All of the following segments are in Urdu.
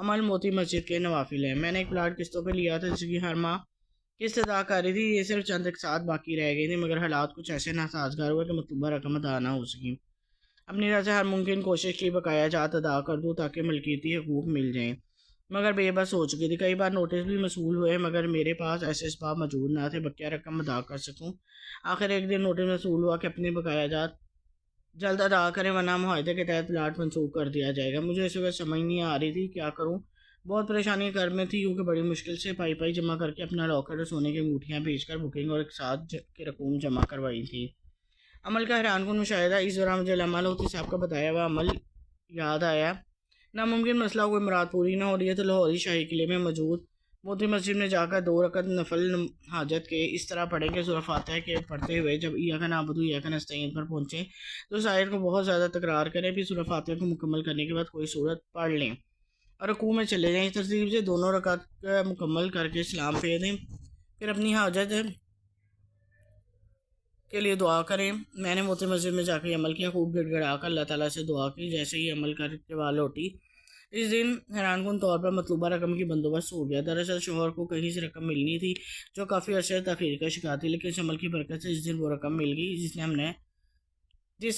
عمل موتی مسجد کے نوافل ہیں۔ میں نے ایک پلاٹ قسطوں پہ لیا تھا جس کی ہر ماہ قسط ادا کر رہی تھی، یہ صرف چند ایک ساتھ باقی رہ گئی تھی، مگر حالات کچھ ایسے ناسازگار ہوئے کہ مطلوبہ رقم ادا نہ ہو سکی۔ اپنی طرف سے ہر ممکن کوشش کی بقایا جات ادا کر دوں تاکہ ملکیتی حقوق مل جائیں، مگر بے بس ہو چکی تھی۔ کئی بار نوٹس بھی موصول ہوئے مگر میرے پاس ایسے اسباب موجود نہ تھے بقیہ رقم ادا کر سکوں۔ آخر ایک دن نوٹس موصول ہوا کہ اپنی بقایا جات جلد ادا کریں ورنہ معاہدے کے تحت پلاٹ منسوخ کر دیا جائے گا۔ مجھے اس وقت سمجھ نہیں آ رہی تھی کیا کروں، بہت پریشانی گھر میں تھی کیونکہ بڑی مشکل سے پائی جمع کر کے اپنا لاکر اور سونے کی انگوٹھیاں بیچ کر بکنگ اور ایک ساتھ کی رقوم جمع کروائی تھی۔ عمل کا حیران کن مشاہدہ، اس دوران مجھے علامہ لاہوتی صاحب کا بتایا ہوا عمل یاد آیا۔ ناممکن مسئلہ کوئی مراد پوری نہ ہو رہی ہے تو لاہوری شاہی قلعے میں موجود موتی مسجد میں جا کر 2 رکعت نفل حاجت کے اس طرح پڑھیں کہ سورہ فاتحہ کے پڑھتے ہوئے جب ایاک نعبد و ایاک نستعین پر پہنچیں تو اس آیت کو بہت زیادہ تکرار کریں، پھر سورہ فاتحہ کو مکمل کرنے کے بعد کوئی سورت پڑھ لیں اور رکوع میں چلے جائیں۔ اس ترتیب سے 2 رکعت مکمل کر کے سلام پھیر دیں، پھر اپنی حاجت کے لیے دعا کریں۔ میں نے موتی مسجد میں جا کے عمل کیا، خوب گڑ گڑا کر اللہ تعالیٰ سے دعا کی۔ جیسے ہی عمل کر کے بعد لوٹی، اس دن حیران کن طور پر مطلوبہ رقم کی بندوبست ہو گیا۔ دراصل شوہر کو کہیں سے رقم ملنی تھی جو کافی عرصے تاخیر کا شکار تھی، لیکن اس عمل کی برکت سے اس دن وہ رقم مل گئی جس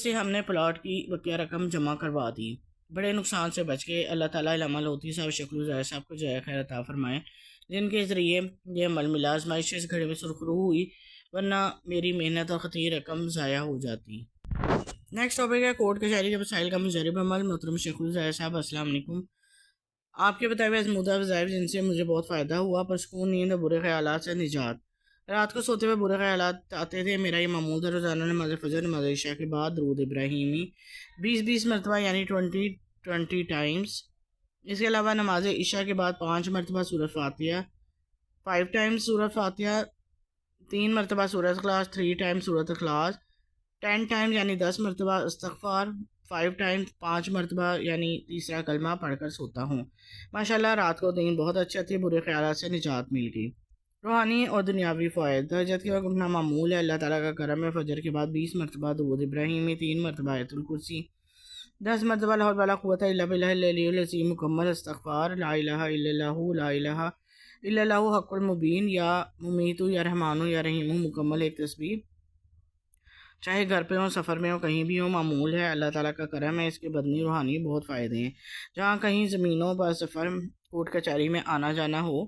سے ہم نے پلاٹ کی بقیہ رقم جمع کروا دی۔ بڑے نقصان سے بچ گئے۔ اللہ تعالیٰ علامہ لاہوتی صاحب شکل ظاہر صاحب کو جزائے خیر عطا فرمائے جن کے ذریعے یہ عمل ملا۔ آزمائش سے اس گھڑی میں سرخرو ہوئی ورنہ میری محنت اور خطیر رقم ضائع ہو جاتی۔ نیکسٹ ٹاپک ہے کورٹ کچہری کے مسائل کا مجرب عمل۔ محترم شکل ظاہر صاحب السلام علیکم۔ آپ کے بتائے ہوئے ازمودہ وظائف جن سے مجھے بہت فائدہ ہوا، پرسکون نیند اور برے خیالات سے نجات۔ رات کو سوتے ہوئے برے خیالات آتے تھے۔ میرا یہ معمول تھا روزانہ نماز فجر نماز عشاء کے بعد درود ابراہیمی 20 مرتبہ یعنی 20 ٹائمز۔ اس کے علاوہ نماز عشاء کے بعد 5 مرتبہ سورۃ فاتحہ 5 ٹائمز سورۃ فاتحہ، 3 مرتبہ سورۃ اخلاص 3 ٹائمز سورۃ اخلاص، 10 ٹائمز یعنی 10 مرتبہ استغفار، 5 ٹائمز 5 مرتبہ یعنی تیسرا کلمہ پڑھ کر سوتا ہوں۔ ماشاءاللہ رات کو دن بہت اچھا تھی، برے خیالات سے نجات مل گئی۔ روحانی اور دنیاوی فوائد۔ تہجد کے وقت اٹھنا معمول ہے، اللہ تعالیٰ کا کرم ہے۔ فجر کے بعد 20 مرتبہ درود ابراہیمی، 3 مرتبہ آیت الکرسی، 10 مرتبہ لا حول ولا قوت الا باللہ العلی العظیم مکمل استغفار، لا الہ الا اللہ لا الہ الا اللہ حق المبین، یا ممیتو یا رحمانو یا رحیمو مکمل ایک تسبیح، چاہے گھر پہ ہوں سفر میں ہوں کہیں بھی ہوں معمول ہے۔ اللہ تعالیٰ کا کرم ہے، اس کے بدنی روحانی بہت فائدے ہیں۔ جہاں کہیں زمینوں پر سفر کورٹ کچہری میں آنا جانا ہو،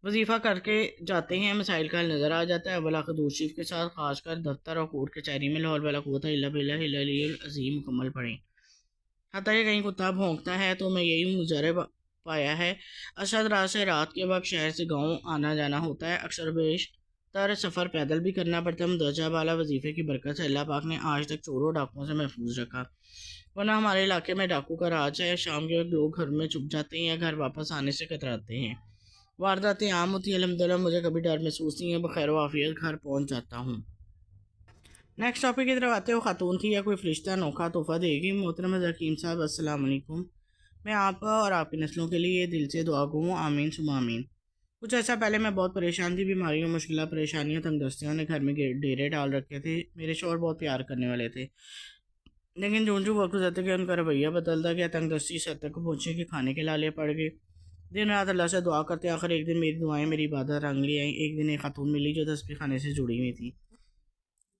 وظیفہ کر کے جاتے ہیں، مسائل کا حل نظر آ جاتا ہے۔ اولا خدور شریف کے ساتھ خاص کر دفتر اور کورٹ کچہری میں لا حول ولا قوت الا باللہ العلی العظیم مکمل پڑھیں۔ حتیٰ کہ کہیں کتا بھونکتا ہے تو میں یہی مجرب پایا ہے۔ اسد رات سے رات کے وقت شہر سے گاؤں آنا جانا ہوتا ہے، اکثر بیشتر سفر پیدل بھی کرنا پڑتا ہے۔ مندرجہ بالا وظیفے کی برکت سے اللہ پاک نے آج تک چوروں ڈاکوؤں سے محفوظ رکھا، ورنہ ہمارے علاقے میں ڈاکو کا راج ہے۔ شام کے وقت لوگ گھر میں چھپ جاتے ہیں یا گھر واپس آنے سے کتراتے ہیں۔ وارداتیں عام ہوتی ہیں، الحمدللہ مجھے کبھی ڈر محسوس نہیں ہے، بخیر و عافیت گھر پہنچ جاتا ہوں۔ نیکسٹ ٹاپک کی طرف آتے ہو، خاتون تھی یا کوئی فرشتہ انوکھا تحفہ دے گی؟ محترم حکیم صاحب السلام علیکم، میں آپ اور آپ کی نسلوں کے لیے دل سے دعا گو ہوں، آمین ثم آمین۔ کچھ عرصہ پہلے میں بہت پریشان تھی، بیماریوں مشکلات پریشانیوں تنگ دستیوں نے گھر میں ڈیرے ڈال رکھے تھے۔ میرے شوہر بہت پیار کرنے والے تھے، لیکن جو وقت گزرتے گیا ان کا رویہ بدلتا گیا، تنگ دستی اس حد تک پہنچے کہ کھانے کے لالے پڑ گئے۔ دن رات اللہ سے دعا کرتے، آخر ایک دن میری دعائیں میری عبادت رنگ لے آئیں۔ ایک دن ایک خاتون ملی جو تسبیح خانے سے جڑی ہوئی تھی۔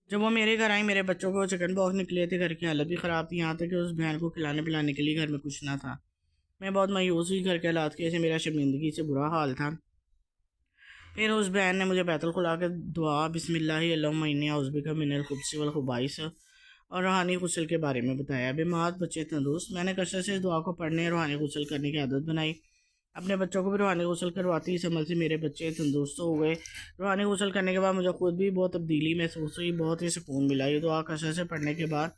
جب وہ میرے گھر آئیں، میرے بچوں کو چکن پاکس نکلے تھے، گھر کی حالت بھی خراب تھی، یہاں تک کہ اس بہن کو کھلانے پلانے کے لیے گھر میں کچھ نہ تھا۔ میں بہت مایوس ہوئی، گھر کے حالات کے ایسے میرا شرمندگی سے برا حال تھا۔ پھر اس بہن نے مجھے بیت الخلا کے دعا بسم اللہ اللہم انی اعوذ بک من الخبث والخبائث اور روحانی غسل کے بارے میں بتایا۔ بیمار بچے تندرست۔ میں نے کثرت سے اس دعا کو پڑھنے روحانی غسل کرنے کی عادت بنائی، اپنے بچوں کو بھی روحانی غسل کرواتی۔ اس عمل سے میرے بچے تندرست ہو گئے۔ روحانی غسل کرنے کے بعد مجھے خود بھی بہت تبدیلی محسوس ہوئی، بہت ہی سکون ملا۔ یہ دعا کثرت سے پڑھنے کے بعد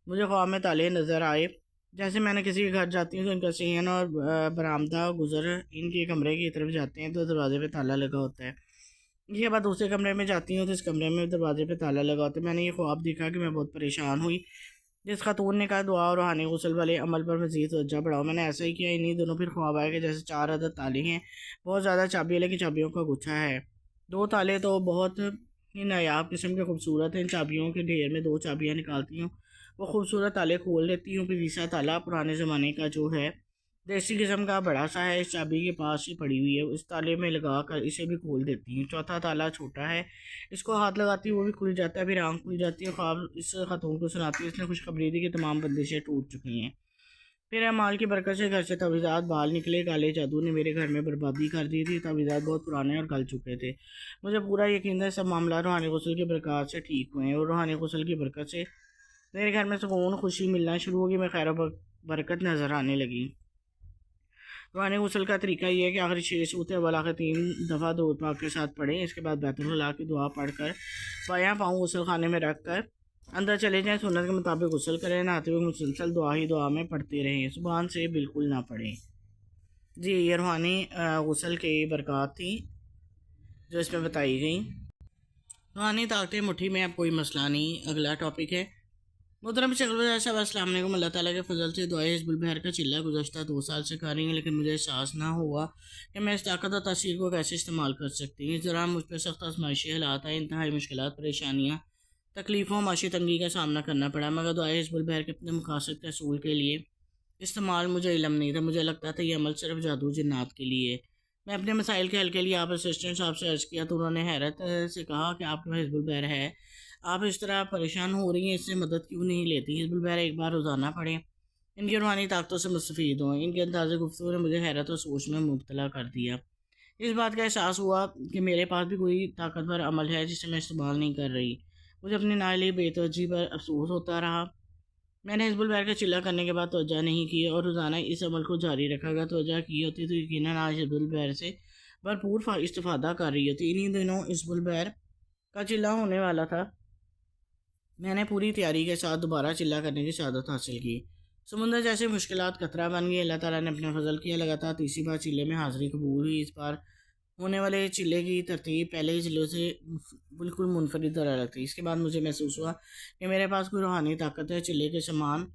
مجھے خواب میں تالے نظر آئے، جیسے میں نے کسی کے گھر جاتی ہوں تو ان کا صحن اور برآمدہ گزر ان کے کمرے کی طرف جاتے ہیں تو دروازے پہ تالا لگا ہوتا ہے۔ یہ بعد دوسرے کمرے میں جاتی ہوں تو اس کمرے میں دروازے پہ تالا لگا ہوتا ہے۔ میں نے یہ خواب دیکھا کہ میں بہت پریشان ہوئی۔ جس خاتون نے کہا دعا اور روحانی غسل والے عمل پر مزید توجہ بڑھاؤ، میں نے ایسا ہی کیا۔ انہی دنوں پھر خواب آئے کہ جیسے 4 عدد تالے ہیں، بہت زیادہ چابیاں لیکن چابیوں کا گچھا ہے۔ 2 تالے تو بہت ہی نایاب قسم کے خوبصورت ہیں۔ ان چابیوں کے ڈھیر میں 2 چابیاں نکالتی ہوں، وہ خوبصورت تالے کھول لیتی ہوں۔ پھر تیسرا تالا پرانے زمانے کا جو ہے دیسی قسم کا بڑا سا ہے، اس چابی کے پاس ہی پڑی ہوئی ہے، اس تالے میں لگا کر اسے بھی کھول دیتی ہیں۔ چوتھا تالا چھوٹا ہے، اس کو ہاتھ لگاتی ہے وہ بھی کھل جاتا ہے، پھر آنکھ کھل جاتی ہے۔ خواب اس خاتون کو سناتی ہے، اس نے خوشخبری دی کہ تمام بندشیں ٹوٹ چکی ہیں۔ پھر اعمال کی برکت سے گھر سے تعویذات بال نکلے۔ کالے جادو نے میرے گھر میں بربادی کر دی تھی، تعویذات بہت پرانے اور گل چکے تھے۔ مجھے پورا یقین ہے سب معاملات روحانی غسل کی برکات سے ٹھیک ہوئے ہیں، اور روحانی غسل کی برکت سے میرے گھر میں سکون خوشی ملنا شروع ہوگی، میں خیر و برکت نظر آنے لگی۔ روحانی غسل کا طریقہ یہ ہے کہ آخری 6 صورتیں اول آخر 3 دفعہ درود پاک کے ساتھ پڑھیں، اس کے بعد بیت الخلاء کی دعا پڑھ کر بایاں پاؤں غسل خانے میں رکھ کر اندر چلے جائیں، سنت کے مطابق غسل کریں، نہاتے ہوئے مسلسل دعا ہی دعا میں پڑھتے رہیں، زبان سے بالکل نہ پڑھیں۔ جی یہ روحانی غسل کی برکات تھی جو اس میں بتائی گئیں۔ روحانی طاقتیں مٹھی میں، اب کوئی مسئلہ نہیں۔ اگلا ٹاپک ہے محترم شکل وزیر صاحب، السلام علیکم۔ اللہ تعالیٰ کے فضل سے دعائے حزب البحر کا چلہ گزشتہ 2 سال سے کر رہی ہیں، لیکن مجھے احساس نہ ہوا کہ میں اس طاقت اور تاثیر کو کیسے استعمال کر سکتی ہوں۔ اس دوران مجھ پہ سخت آزمائشی حالات آئے، انتہائی مشکلات، پریشانیاں، تکلیفوں، معاشی تنگی کا سامنا کرنا پڑا، مگر دعائے حزب البحر کے اپنے مقاصد کے حصول کے لیے استعمال مجھے علم نہیں تھا۔ مجھے لگتا تھا یہ عمل صرف جادو جنات کے لیے۔ میں اپنے مسائل کے حل کے لیے آپ اسسٹنٹ صاحب سے عرض کیا تو انہوں نے حیرت سے کہا کہ آپ کا حزب البحر ہے، آپ اس طرح پریشان ہو رہی ہیں، اس سے مدد کیوں نہیں لیتی؟ حزب البحر ایک بار روزانہ پڑھیں، ان کی روحانی طاقتوں سے مستفید ہوں۔ ان کے انداز گفتگو نے مجھے حیرت اور سوچ میں مبتلا کر دیا۔ اس بات کا احساس ہوا کہ میرے پاس بھی کوئی طاقتور عمل ہے جسے میں استعمال نہیں کر رہی۔ مجھے اپنی نااہلی بے توجہی پر افسوس ہوتا رہا۔ میں نے حزب البحر کا چلہ کرنے کے بعد توجہ نہیں کی اور روزانہ اس عمل کو جاری رکھا۔ اگر توجہ کی ہوتی تو یقیناً آج حزب البحر سے بھرپور استفادہ کر رہی ہوتی۔ انہی دنوں حزب البحر کا چلہ ہونے والا تھا۔ میں نے پوری تیاری کے ساتھ دوبارہ چلہ کرنے کی سعادت حاصل کی۔ سمندر جیسے مشکلات قطرہ بن گئی، اللہ تعالیٰ نے اپنا فضل کیا، لگاتار تیسری بار چلے میں حاضری قبول ہوئی۔ اس بار ہونے والے چلے کی ترتیب پہلے ہی چلوں سے بالکل منفرد اور الگ تھی۔ اس کے بعد مجھے محسوس ہوا کہ میرے پاس کوئی روحانی طاقت ہے۔ چلے کے سامان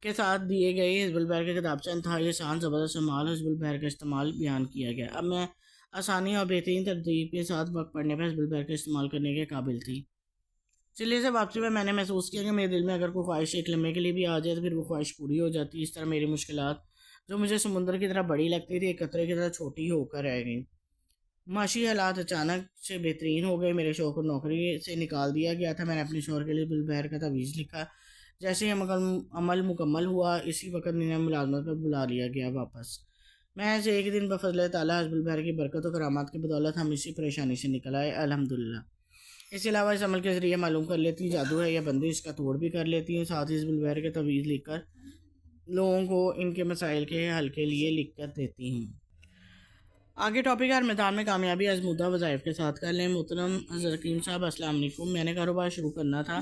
کے ساتھ دیے گئے حزب البحر کے کتاب سے انتہائی آسان زبردست اعمال حزب البحر کا استعمال بیان کیا گیا۔ اب میں آسانی اور بہترین ترتیب کے ساتھ وقت پڑھنے پر حزب البحر کا استعمال کرنے کے قابل تھی۔ چلے سے واپسی میں نے محسوس کیا کہ میرے دل میں اگر کوئی خواہش ایک لمحے کے لیے بھی آ جائے تو پھر وہ خواہش پوری ہو جاتی۔ اس طرح میری مشکلات جو مجھے سمندر کی طرح بڑی لگتی تھی، ایک قطرے کی طرح چھوٹی ہو کر رہ گئی۔ معاشی حالات اچانک سے بہترین ہو گئے۔ میرے شوہر کو نوکری سے نکال دیا گیا تھا۔ میں نے اپنے شوہر کے لیے حزب البحر کا تعویذ لکھا۔ جیسے ہی عمل مکمل ہوا، اسی وقت انہیں ملازمت پر بلا لیا گیا واپس۔ محض ایک دن بفضل تعالیٰ حزب البحر کی برکت و کرامات کی بدولت ہم اسی پریشانی سے نکل آئے، الحمدللہ۔ اس کے علاوہ اس عمل کے ذریعے معلوم کر لیتی جادو ہے یا بندی، اس کا توڑ بھی کر لیتی ہیں۔ ساتھ ہی حزب البحر کے تعویذ لکھ کر لوگوں کو ان کے مسائل کے حل کے لیے لکھ کر دیتی ہوں۔ آگے ٹاپک ہر میدان میں کامیابی آزمودہ وظائف کے ساتھ کر لیں۔ محترم حضرت حکیم صاحب، السلام علیکم۔ میں نے کاروبار شروع کرنا تھا،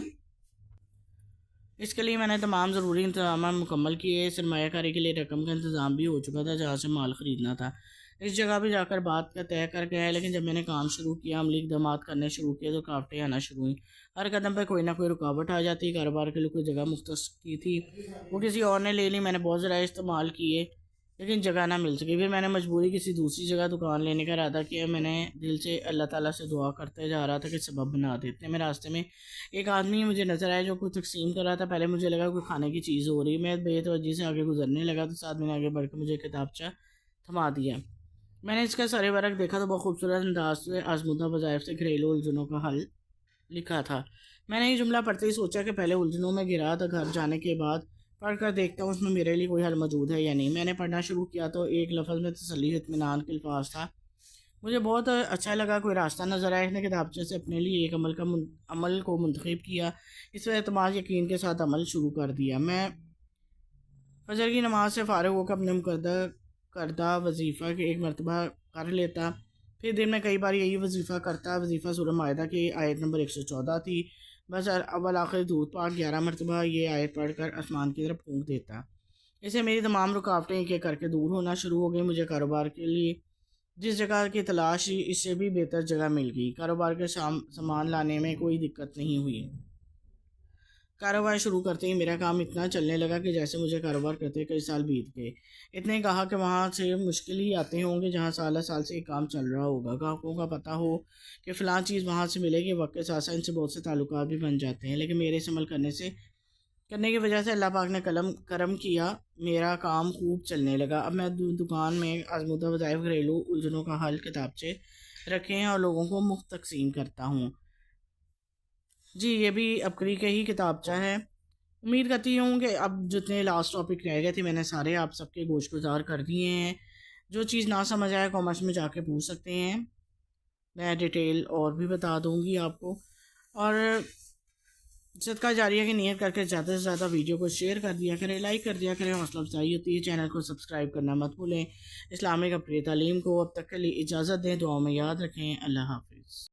اس کے لیے میں نے تمام ضروری انتظامات مکمل کیے۔ سرمایہ کاری کے لیے رقم کا انتظام بھی ہو چکا تھا جہاں سے مال خریدنا تھا۔ اس جگہ بھی جا کر بات کا طے کر گیا ہے، لیکن جب میں نے کام شروع کیا، عملی اقدامات کرنے شروع کیے تو رکاوٹیں آنا شروع ہوئیں۔ ہر قدم پہ کوئی نہ کوئی رکاوٹ آ جاتی۔ کاروبار کے لیے کوئی جگہ مختص کی تھی، وہ کسی اور نے لے لی۔ میں نے بہت ذرائع استعمال کیے لیکن جگہ نہ مل سکی۔ پھر میں نے مجبوری کسی دوسری جگہ دکان لینے کا ارادہ کیا۔ میں نے دل سے اللہ تعالیٰ سے دعا کرتے جا رہا تھا کہ سبب بنا دے۔ اتنے میں راستے میں ایک آدمی مجھے نظر آیا جو کچھ تقسیم کر رہا تھا۔ پہلے مجھے لگا کوئی کھانے کی چیز ہو رہی، میں بے توجہی سے آگے گزرنے لگا تو ساتھ میں نے آگے بڑھ کے مجھے کتابچہ تھما دیا۔ میں نے اس کا سارے ورق دیکھا تو بہت خوبصورت انداز سے آزمودہ وظائف سے گھریلو الجھنوں کا حل لکھا تھا۔ میں نے یہ جملہ پڑھتے ہی سوچا کہ پہلے الجھنوں میں گرا تو گھر جانے کے بعد پڑھ کر دیکھتا ہوں اس میں میرے لیے کوئی حل موجود ہے یا نہیں۔ میں نے پڑھنا شروع کیا تو ایک لفظ میں تسلی و اطمینان کے الفاظ تھا۔ مجھے بہت اچھا لگا، کوئی راستہ نظر آیا۔ اس نے کتابچے سے اپنے لیے ایک عمل کو منتخب کیا، اس پر اعتماد یقین کے ساتھ عمل شروع کر دیا۔ میں فجر کی نماز سے فارغ ہو کر اپنے کردہ وظیفہ کے ایک مرتبہ کر لیتا، پھر دن میں کئی بار یہی وظیفہ کرتا۔ وظیفہ سورہ مائدہ کی آیت نمبر 114 تھی۔ بس اول آخر درود پاک 11 مرتبہ یہ آیت پڑھ کر آسمان کی طرف پھونک دیتا۔ اسے میری تمام رکاوٹیں ایک ایک کر کے دور ہونا شروع ہو گئی۔ مجھے کاروبار کے لیے جس جگہ کی تلاش اس سے بھی بہتر جگہ مل گئی۔ کاروبار کے سامان لانے میں کوئی دقت نہیں ہوئی۔ کاروبار شروع کرتے ہی میرا کام اتنا چلنے لگا کہ جیسے مجھے کاروبار کرتے کئی سال بیت گئے۔ اتنے کہا کہ وہاں سے مشکل ہی آتے ہوں گے جہاں سالہ سال سے ایک کام چل رہا ہوگا۔ گاہکوں کا پتہ ہو کہ فلاں چیز وہاں سے ملے گی، وقت کے ساتھ ساتھ ان سے بہت سے تعلقات بھی بن جاتے ہیں، لیکن میرے اس عمل کرنے سے کرنے کی وجہ سے اللہ پاک نے کرم کیا، میرا کام خوب چلنے لگا۔ اب میں دکان میں آزمودہ وظائف گھریلو الجھنوں کا حل کتابچے رکھے ہیں اور لوگوں کو مفت تقسیم کرتا ہوں۔ جی یہ بھی اپکری کا ہی کتابچہ ہے۔ امید کرتی ہوں کہ اب جتنے لاسٹ ٹاپک رہ گئے تھے میں نے سارے آپ سب کے گوش گزار کر دیے ہیں۔ جو چیز نہ سمجھ آئے کامنٹس میں جا کے پوچھ سکتے ہیں، میں ڈیٹیل اور بھی بتا دوں گی آپ کو۔ اور صدقہ جاریہ کی نیت کر کے زیادہ سے زیادہ ویڈیو کو شیئر کر دیا کریں، لائک کر دیا کریں، حوصلہ افزائی ہوتی ہے۔ چینل کو سبسکرائب کرنا مت بھولیں۔ اسلامک اپنی تعلیم کو اب تک کے لیے اجازت دیں، دعاؤں میں یاد رکھیں۔ اللہ حافظ۔